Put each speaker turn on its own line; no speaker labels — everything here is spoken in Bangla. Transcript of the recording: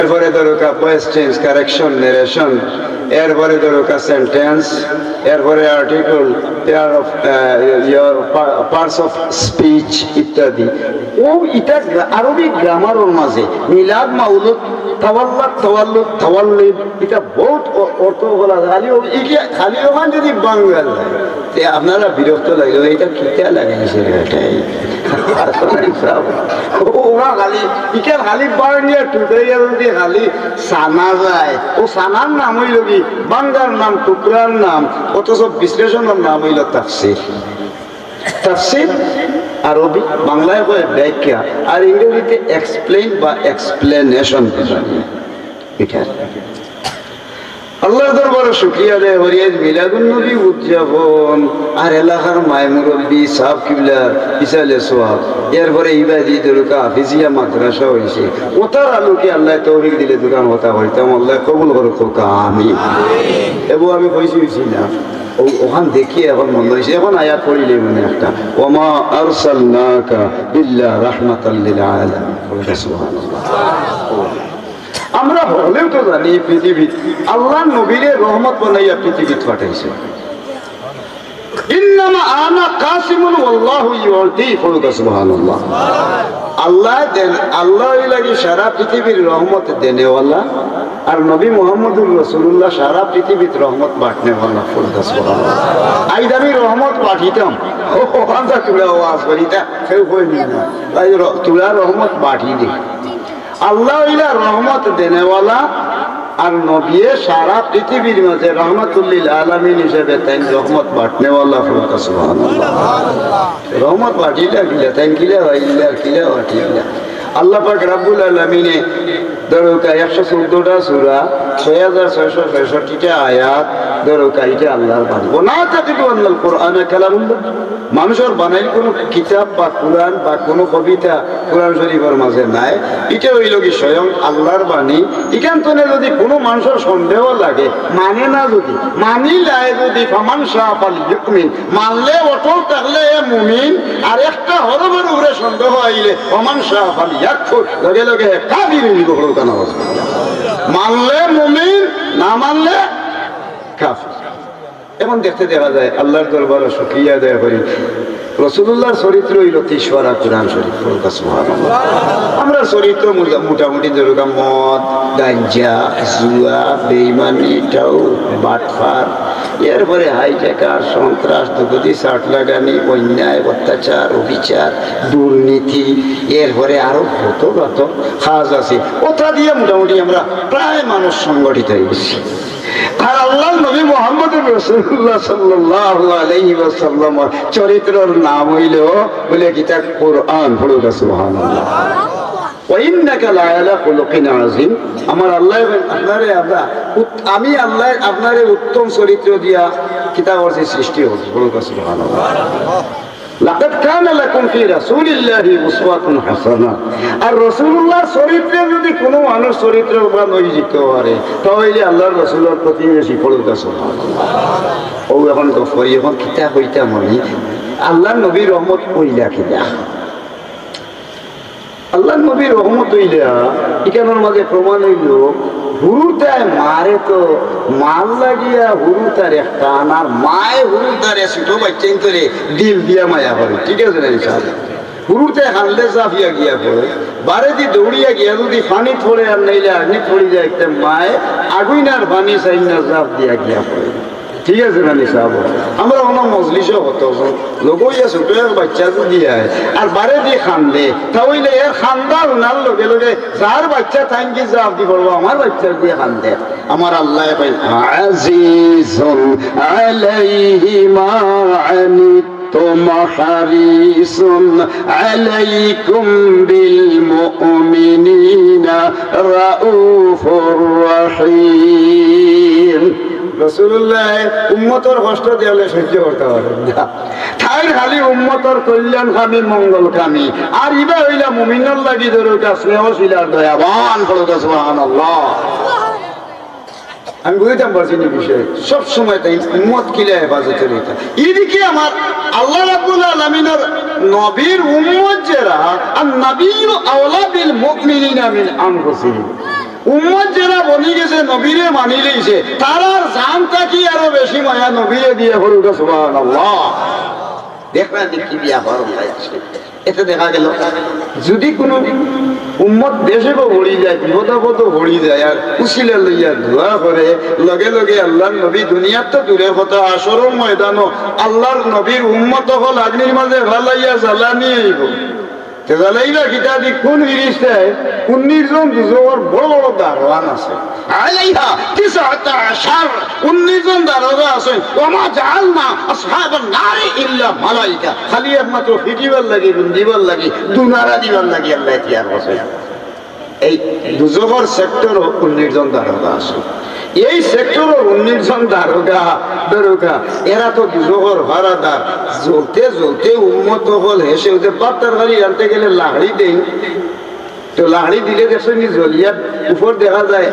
এরপরে দরকা ভয়েস চেঞ্জ, কারেকশন, নারেশন, এরপরে দরকা সেন্টেন্স, এরপরে আর্টিকেল, পার্টস অফ স্পিচ ইত্যাদি। ও এটা আরবিক গ্রামারের মাঝে মিলাদ, মাউলুদ, তাওয়াল্লাদ, তাওয়াল্লুদ, তাওয়াল্লিদ, এটা বহুত অর্থ বলা যায়। খালি ওখান যদি বাঙ্গাল হয় আপনারা বিরক্ত লাগবে, এটা কিতা লাগাইছে এটাই খালি বাঙিয়া টুকরাইয়া যদি খালি সানা যায়, ও সানার নাম হইল কি বাঙ্গার নাম, টুকরার নাম, অথচ বিশ্লেষণের নাম হইল তাফসীর। তাফসীর আরবি, বাংলায় কয় ব্যাখ্যা, আর ইংরেজিতে এক্সপ্লেইন বা এক্সপ্লেনেশন। এটা আল্লাহর দরবারে শুকরিয়া আদায় করি আজ মিলাদুন নবী উদযাপন আর এলাকার মায় মুরব্বী সাহেব কিবলার ইসালে সোয়াব, এরপরে ইবাদি দরকা হাফিজিয়া মাদ্রাসা হয়েছে, ওটার আলোকে আল্লাহ তৌফিক দিলে দোকান হতা হইতাম, আল্লাহ কবুল করুক আমিন। এবং আমি কইছি না ওখান দেখিয়ে এখন মনে হয়েছে, এখন আয়াত পড়িলে মনে একটা ওমা আরসালনাকা ইল্লা রাহমাতাল লিল আলামিন। সুবহানাল্লাহ। আমরা হলেও তো জানি পৃথিবী আল্লাহ নবীরে রহমত বানাইয়া পৃথিবী পাঠাইছে। ইন্নামা আনা কাসিমুন ওয়াল্লাহু ইউতি। সুবহানাল্লাহ। আল্লাহ দেন, আল্লাহ লাগি সারা পৃথিবীর রহমত দেনেওয়ালা, আর নবী মুহাম্মদুর রাসূলুল্লাহ সারা পৃথিবীর রহমত বাঁটনেওয়ালা। সুবহানাল্লাহ। আইজ আমি রহমত পাঠিতাম, ওখান থেকে তুলা ওয়াজ করিতা কেউ কইনি না, তাই তুলা রহমত পাঠি দি। আল্লাহ ইলা রহমত দেনেওয়ালা, আর নবী সারা পৃথিবীর মাঝে রহমতুল্লিল আলামিন হিসেবে তাই রহমত বাঁটনেওয়ালা। সুবহানাল্লাহ। রহমত বাঁটিলা কিলা, তাই কিলা ভাইলা কিলা বাঁটিলা। আল্লাহ পাক রাব্বুল আলামিনে দরকা 114টা সূরা, 6666টা আয়াত দরকা, এটা আল্লাহর বাণী। ওনা তাকিদু আন্নাল কোরআন কালামুল্লাহ। মানুষের বানাইল কোনো কিতাব বা কোরআন বা কোনো কবিতা কোরআন শরীফের মাঝে নাই, এটা হইল কি স্বয়ং আল্লাহর বাণী। এখান থেকে যদি কোনো মানুষের সন্দেহ লাগে, মানে না যদি মানিলায় যদি ফামান শাআ ফালইউমিন, মানলে অটল থাকলে মুমিন, আর একটা হরফের উপরে সন্দেহ আইলে ফামান শাআ ফালইয়াকফুর, লগে লগে কাফির হইব। মানলে মুমিন, না মানলে কাফির। এখন দেখতে দেখা যায় আল্লাহর দরবারে শুকরিয়া আদায় করি, রাসূলুল্লাহর চরিত্র হইল 30 পারা কোরআন শরীফ। সুবহানাল্লাহ। আমরা চরিত্র মোটামুটি যেরকম মদ, গাঞ্জা, জুয়া, বেঈমানি, টাউ, বাটফার, এরপরে হাইজ্যাকার, সন্ত্রাস, দুর্নীতি, সাট লাগানি, অন্যায়, অত্যাচার, অবিচার, দুর্নীতি, এরপরে আরো কত কাজ আছে, ওটা দিয়ে মোটামুটি আমরা প্রায় মানুষ সংগঠিত হয়ে গেছি। আর আল্লাহ নবী মুহাম্মদুর রাসূলুল্লাহ সাল্লাল্লাহু আলাইহি ওয়াসাল্লাম চরিত্রের নাম হইল বলে কিতাব কোরআন। সুবহানাল্লাহ। ওয়া ইন্নাকা লাআলা খুলুকিন আযীম। আমার আল্লাহ আপনারে আমি আল্লাহ আপনারে উত্তম চরিত্র দিয়া কিতাবের সৃষ্টি হয়েছে। সুবহানাল্লাহ। লাকাদ কানা লাকুম ফি রাসূলিল্লাহি উসওয়াতুন হাসানাহ। আর রাসূলুল্লাহর চরিত্রে যদি কোনো মানুষ চরিত্রবান হয়ে যেতে পারে, তাহলে আল্লাহর রাসূলের প্রতি বেশি পড়ুকা। সুবহানাল্লাহ। ও এখন তো ফরি এখন কিতা হইতা মানে আল্লাহর নবীর রহমত কইলা কিনা, আল্লাহর নবীর রহমত হইলা এখানের মাঝে প্রমাণ হইল হুরুতায় মারে তো মাল লাগিয়া হুরুতার একটা আনার মায়ে হুরুতারে ছোট বাচ্চাই করে দিল দিয়া মায়া করে। ঠিক আছে না? ইনশাআল্লাহ হুরুতে হানলে জাফিয়া গিয়া পড়ে, বারে দি দৌড়িয়া গিয়া যদি পানি পড়ে আর নাইলে আগ্নি পড়ে যায়, একটা মায়ে আগুইনার পানি চাইনা জাফ দিয়া গিয়া পড়ে। ঠিক আছে না? নিশাব আমরা ওনার মজলিসও হতো লগইয়া ছোট বাচ্চা যদি আয় আর বারে দিয়ে খান্দে, তাহলে এর খান্দা উনার লগে লগে যার বাচ্চা থাকি জাফ দি পড়বো, আমার বাচ্চা দিয়ে খান্দে। আমার আল্লাহ আজিজুন আলাইহি মা আনিতুম হারিসুন আলাইকুম বিল মুমিনিনা রাউফুর রহিম। রাসূলুল্লাহ উম্মতর কষ্ট দিলে সহ্য করতে পারেন না, তাই খালি উম্মতর কল্যাণকামী মঙ্গলকামী। আর ইবা হইলা মুমিনের লাগি দরকার স্নেহশীলার দয়াবান। সুবহানাল্লাহ। আমি বুঝতাম পারছি না বিষয় সব সময় তাই উম্মত কিলা হেফাজতে রইতা। এদিকে আমার আল্লাহ রাব্বুল আলামিনের নবীর উম্মত যারা, আর নবিয়্যু আওলা বিল মুমিনিনা মিন আনফুসিহিম, উম্মত যারা বনি গেছে নবীরে মানি লইছে তারার জান থাকি আরো বেশি মায়া নবীরে দিয়ে হরুক সুবহানাল্লাহ। দেখবেন কি বিয়া গরম হয়ে আছে। এতে দেখা গেল যদি কোনো উম্মত দেশে ভরি যায় বিপদ ভরি যায় আর উসিলে লইয়া দোয়া করে লগে লগে আল্লাহর নবী দুনিয়ার তো দূরে কথা আসরের ময়দানও আল্লাহর নবীর উম্মত হল আগ্নির মাঝে ভালাইয়া জ্বালানি আইব। জ্বালাইলা কিতা দি কোন ফিরিস্তায় 19 জন দুজোর বড় বড় দারোয়ান আছে আলাইহা 19 জন দারোগা আছেন। ওমা জাআলনা আসহাবান নারি ইল্লা মালাইকা, খালি একমাত্র ফিটিবার লাগি দিবার লাগি দুনারা দিবার লাগি আল্লাহ তৈয়ার করছে। এই দুজোর সেক্টরও 19 জন দারোগা আছে। এই সেক্টরও 19 জন দারোগা এরা তো দুজোর হারাদার। জ্বলতে জ্বলতে উন্মত হল হেসে হতে পাত্তার গাড়ি আনতে গেলে লাহড়ি দেই, তো লাহড়ি দিলে দেখছেন জ্বলিয়ার উপর দেখা যায়